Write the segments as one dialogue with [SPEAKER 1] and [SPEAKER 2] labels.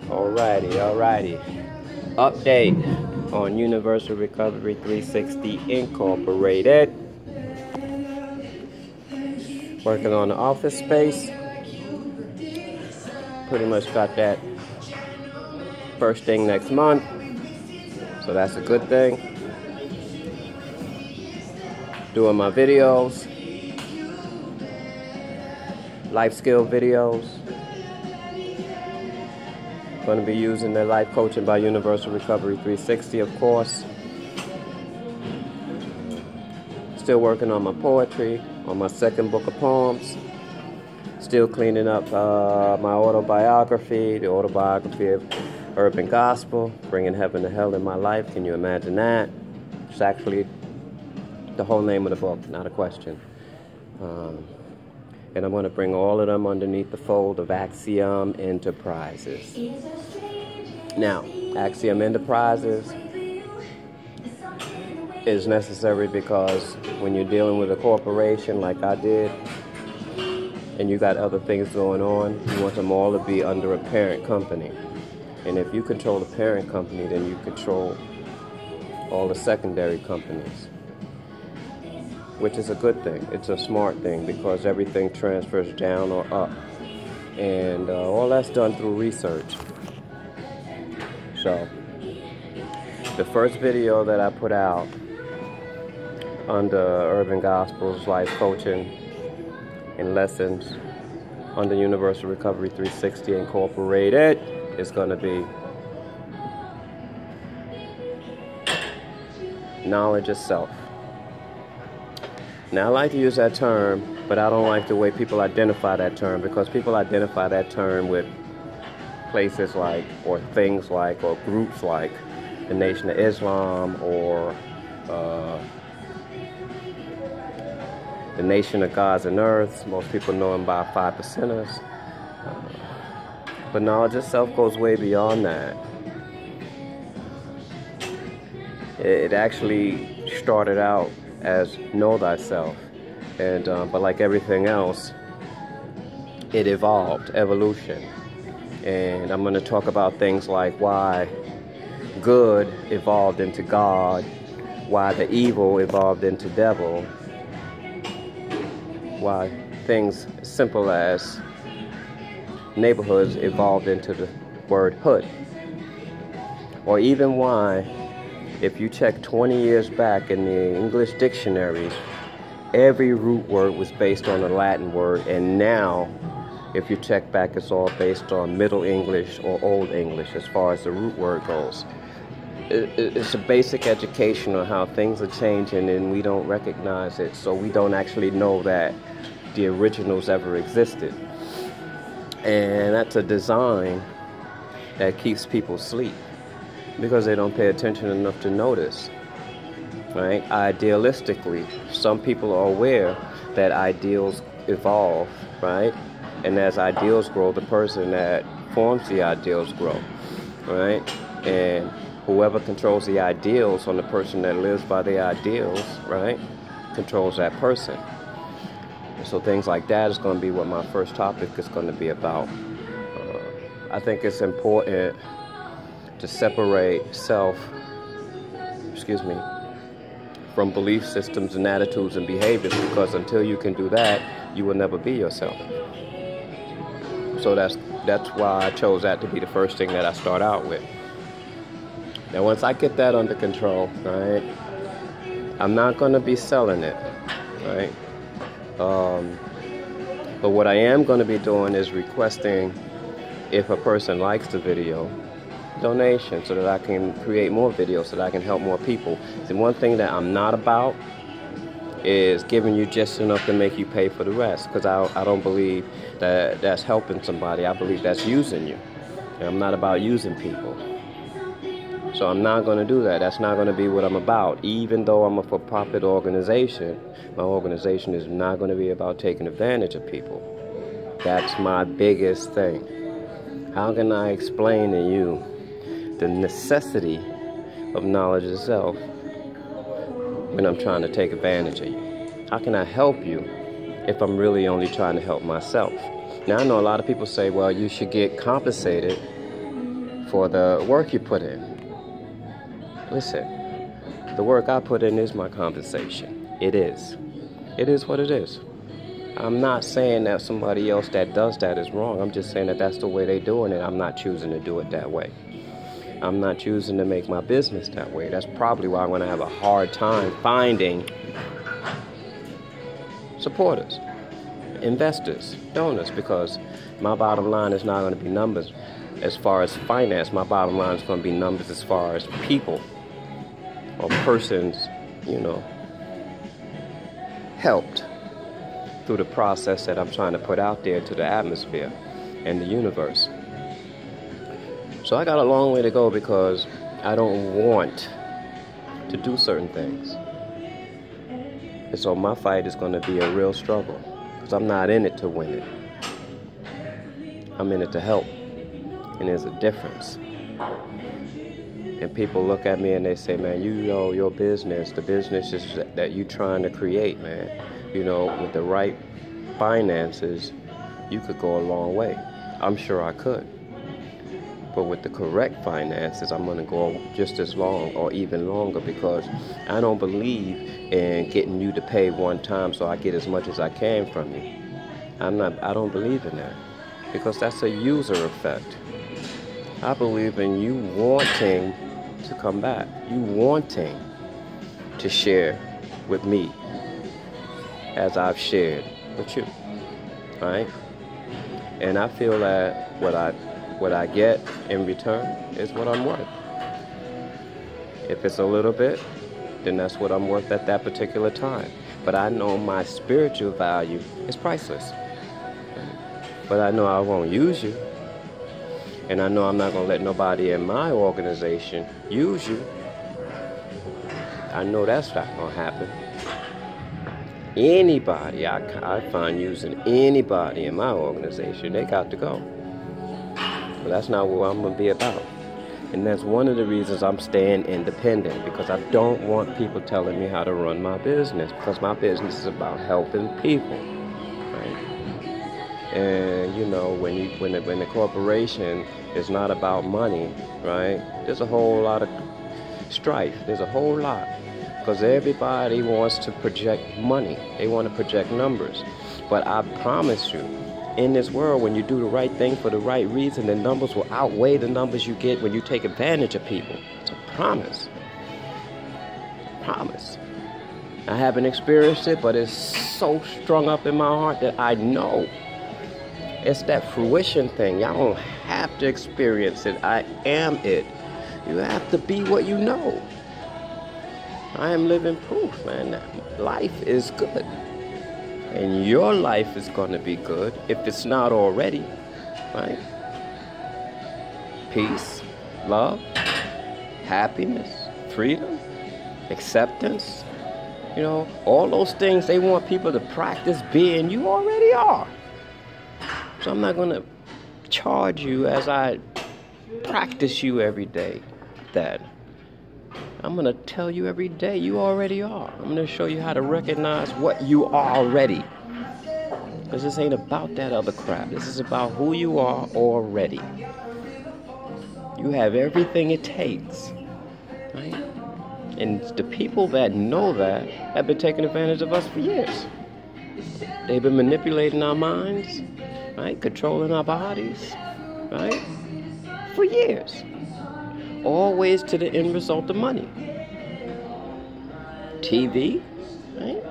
[SPEAKER 1] Alrighty. Update on Universal Recovery 360 Incorporated. Working on the office space. Pretty much got that first thing next month. So that's a good thing. Doing my videos. Life skill videos. Going to be using the life coaching by Universal Recovery 360, of course. Still working on my poetry, on my second book of poems. Still cleaning up my autobiography, the autobiography of Urban Gospel, bringing heaven to hell in my life. Can you imagine that? It's actually the whole name of the book, not a question. And I'm going to bring all of them underneath the fold of AXZIUM Enterprises. Now, AXZIUM Enterprises is necessary because when you're dealing with a corporation like I did, and you got other things going on, you want them all to be under a parent company. And if you control the parent company, then you control all the secondary companies, which is a good thing. It's a smart thing because everything transfers down or up. And all that's done through research. So, the first video that I put out under Urban Gospel's life coaching and lessons under Universal Recovery 360 Incorporated is going to be knowledge of self. Now, I like to use that term, but I don't like the way people identify that term, because people identify that term with places like, or things like, or groups like the Nation of Islam, or the Nation of Gods and Earths. Most people know them by 5%ers. But knowledge of self goes way beyond that. It actually started out as know thyself, and but like everything else, it evolved, evolution. And I'm going to talk about things like why good evolved into God, why the evil evolved into devil, why things simple as neighborhoods evolved into the word hood, or even why, if you check 20 years back in the English dictionaries, every root word was based on a Latin word, and now, if you check back, it's all based on Middle English or Old English as far as the root word goes. It's a basic education on how things are changing, and we don't recognize it, so we don't actually know that the originals ever existed. And that's a design that keeps people asleep, because they don't pay attention enough to notice, right? Idealistically, some people are aware that ideals evolve, right? And as ideals grow, the person that forms the ideals grow, right? And whoever controls the ideals on the person that lives by the ideals, right, controls that person. So things like that is going to be what my first topic is going to be about. I think it's important to separate self, from belief systems and attitudes and behaviors, because until you can do that, you will never be yourself. So that's why I chose that to be the first thing that I start out with. Now, once I get that under control, right, I'm not going to be selling it, right? But what I am going to be doing is requesting, if a person likes the video, donation, so that I can create more videos, so that I can help more people. The one thing that I'm not about is giving you just enough to make you pay for the rest, because I don't believe that that's helping somebody. I believe that's using you. And I'm not about using people. So I'm not going to do that. That's not going to be what I'm about. Even though I'm a for-profit organization, my organization is not going to be about taking advantage of people. That's my biggest thing. How can I explain to you the necessity of knowledge of self when I'm trying to take advantage of you? How can I help you if I'm really only trying to help myself? Now, I know a lot of people say, well, you should get compensated for the work you put in. Listen, the work I put in is my compensation. It is. It is what it is. I'm not saying that somebody else that does that is wrong. I'm just saying that that's the way they're doing it. I'm not choosing to do it that way. I'm not choosing to make my business that way. That's probably why I'm going to have a hard time finding supporters, investors, donors, because my bottom line is not going to be numbers as far as finance. My bottom line is going to be numbers as far as people or persons, helped through the process that I'm trying to put out there to the atmosphere and the universe. So I got a long way to go because I don't want to do certain things. And so my fight is going to be a real struggle because I'm not in it to win it. I'm in it to help. And there's a difference. And people look at me and they say, man, your business, the business that you're trying to create, man, with the right finances, you could go a long way. I'm sure I could. But with the correct finances, I'm going to go just as long or even longer because I don't believe in getting you to pay one time so I get as much as I can from you. I don't believe in that because that's a user effect. I believe in you wanting to come back, you wanting to share with me as I've shared with you, right? And I feel that what I get in return is what I'm worth. If it's a little bit, then that's what I'm worth at that particular time. But I know my spiritual value is priceless. But I know I won't use you. And I know I'm not going to let nobody in my organization use you. I know that's not going to happen. Anybody I find using anybody in my organization, they got to go. But that's not what I'm going to be about. And that's one of the reasons I'm staying independent, because I don't want people telling me how to run my business, because my business is about helping people. Right? And when the corporation is not about money, right? There's a whole lot of strife. There's a whole lot. Because everybody wants to project money. They want to project numbers. But I promise you, in this world, when you do the right thing for the right reason, the numbers will outweigh the numbers you get when you take advantage of people. It's a promise. It's a promise. I haven't experienced it, but it's so strung up in my heart that I know. It's that fruition thing. Y'all don't have to experience it. I am it. You have to be what you know. I am living proof, man, that life is good. And your life is going to be good if it's not already, right? Peace, love, happiness, freedom, acceptance. All those things they want people to practice being, you already are. So I'm not going to charge you as I practice you every day that. I'm going to tell you every day you already are. I'm going to show you how to recognize what you are already. Because this ain't about that other crap. This is about who you are already. You have everything it takes. Right? And the people that know that have been taking advantage of us for years. They've been manipulating our minds, right? Controlling our bodies, right? For years. Always to the end result of money. TV, right?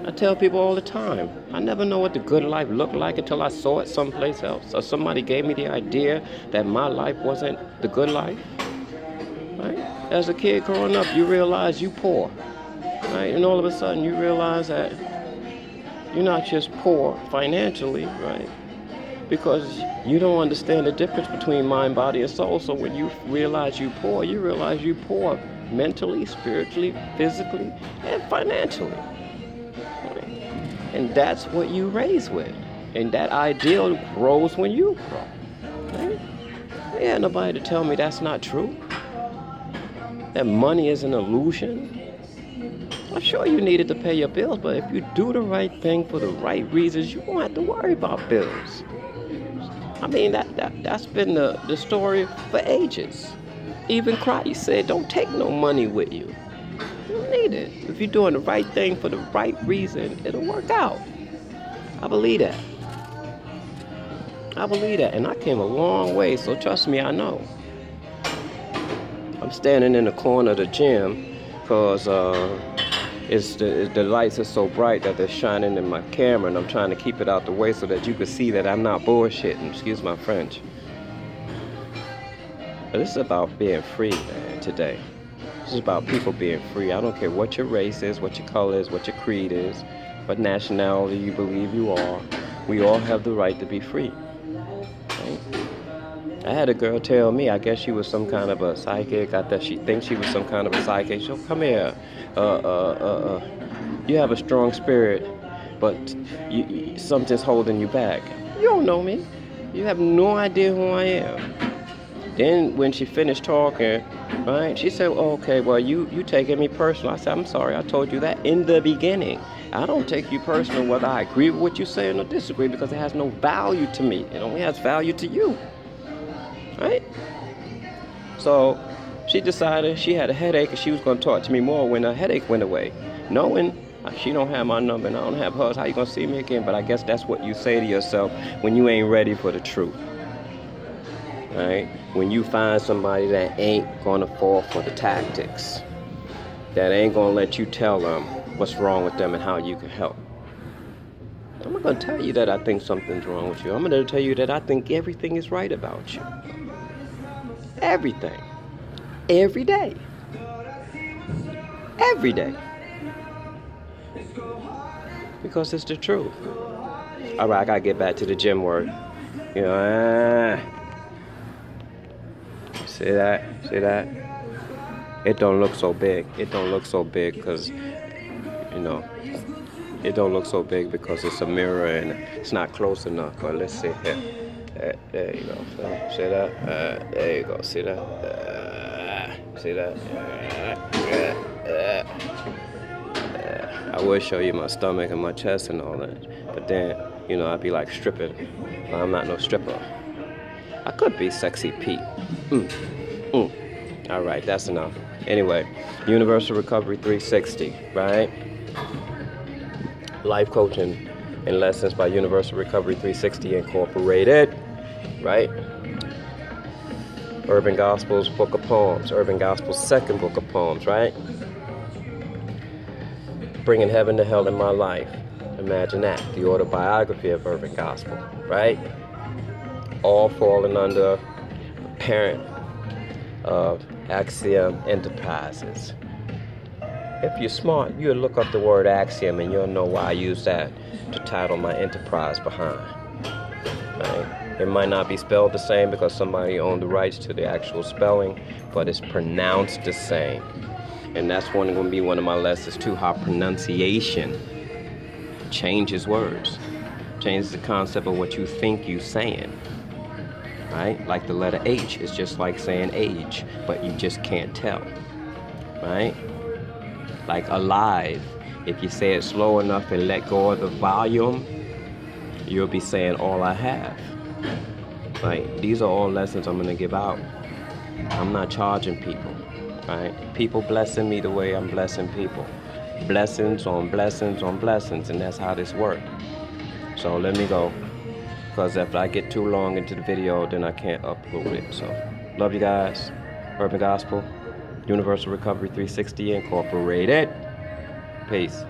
[SPEAKER 1] I tell people all the time, I never know what the good life looked like until I saw it someplace else. Or somebody gave me the idea that my life wasn't the good life. Right? As a kid growing up, you realize you poor. Right? And all of a sudden you realize that you're not just poor financially, right? Because you don't understand the difference between mind, body, and soul. So when you realize you're poor, you realize you're poor mentally, spiritually, physically, and financially. Right? And that's what you raise with. And that ideal grows when you grow. Right? Yeah, nobody to tell me that's not true. That money is an illusion. I'm sure you need it to pay your bills, but if you do the right thing for the right reasons, you won't have to worry about bills. I mean, that's been the story for ages. Even Christ said, don't take no money with you. You don't need it. If you're doing the right thing for the right reason, it'll work out. I believe that. I believe that. And I came a long way, so trust me, I know. I'm standing in the corner of the gym because the lights are so bright that they're shining in my camera, and I'm trying to keep it out the way so that you can see that I'm not bullshitting. Excuse my French. But this is about being free, man, today. This is about people being free. I don't care what your race is, what your color is, what your creed is, what nationality you believe you are. We all have the right to be free. Right? I had a girl tell me, I guess she was some kind of a psychic. I thought she thinks she was some kind of a psychic. She'll come here. You have a strong spirit, but something's holding you back. You don't know me. You have no idea who I am. Then when she finished talking, right, she said, oh, okay, well, you taking me personal. I said, I'm sorry, I told you that in the beginning. I don't take you personal whether I agree with what you say or disagree, because it has no value to me. It only has value to you, right? So she decided she had a headache and she was going to talk to me more when her headache went away. Knowing she don't have my number and I don't have hers, how you going to see me again? But I guess that's what you say to yourself when you ain't ready for the truth. Right? When you find somebody that ain't gonna fall for the tactics, that ain't gonna let you tell them what's wrong with them and how you can help. I'm not gonna tell you that I think something's wrong with you. I'm gonna tell you that I think everything is right about you. Everything. Every day. Every day. Because it's the truth. All right, I gotta get back to the gym work. You know, See that? See that? It don't look so big. It don't look so big because, you know, it don't look so big because it's a mirror and it's not close enough. But let's see here. There you go. See that? There you go. See that? See that? I would show you my stomach and my chest and all that. But then, you know, I'd be like stripping. But I'm not no stripper. I could be Sexy Pete. All right, that's enough. Anyway, Universal Recovery 360, right? Life coaching and lessons by Universal Recovery 360 Incorporated, right? Urban Gospel's book of poems, Urban Gospel's second book of poems, right? Bringing heaven to hell in my life. Imagine that, the autobiography of Urban Gospel, right? All falling under the parent of AXZIUM Enterprises. If you're smart, you'll look up the word AXZIUM and you'll know why I use that to title my enterprise behind. Right? It might not be spelled the same because somebody owned the rights to the actual spelling, but it's pronounced the same. And that's going to be one of my lessons too, how pronunciation changes words, changes the concept of what you think you're saying. Right? Like the letter H is just like saying age, but you just can't tell. Right? Like alive. If you say it slow enough and let go of the volume, you'll be saying all I have. Right? These are all lessons I'm going to give out. I'm not charging people. Right? People blessing me the way I'm blessing people. Blessings on blessings on blessings, and that's how this works. So let me go. Because if I get too long into the video, then I can't upload it. So, love you guys. Urban Gospel, Universal Recovery 360 Incorporated. Peace.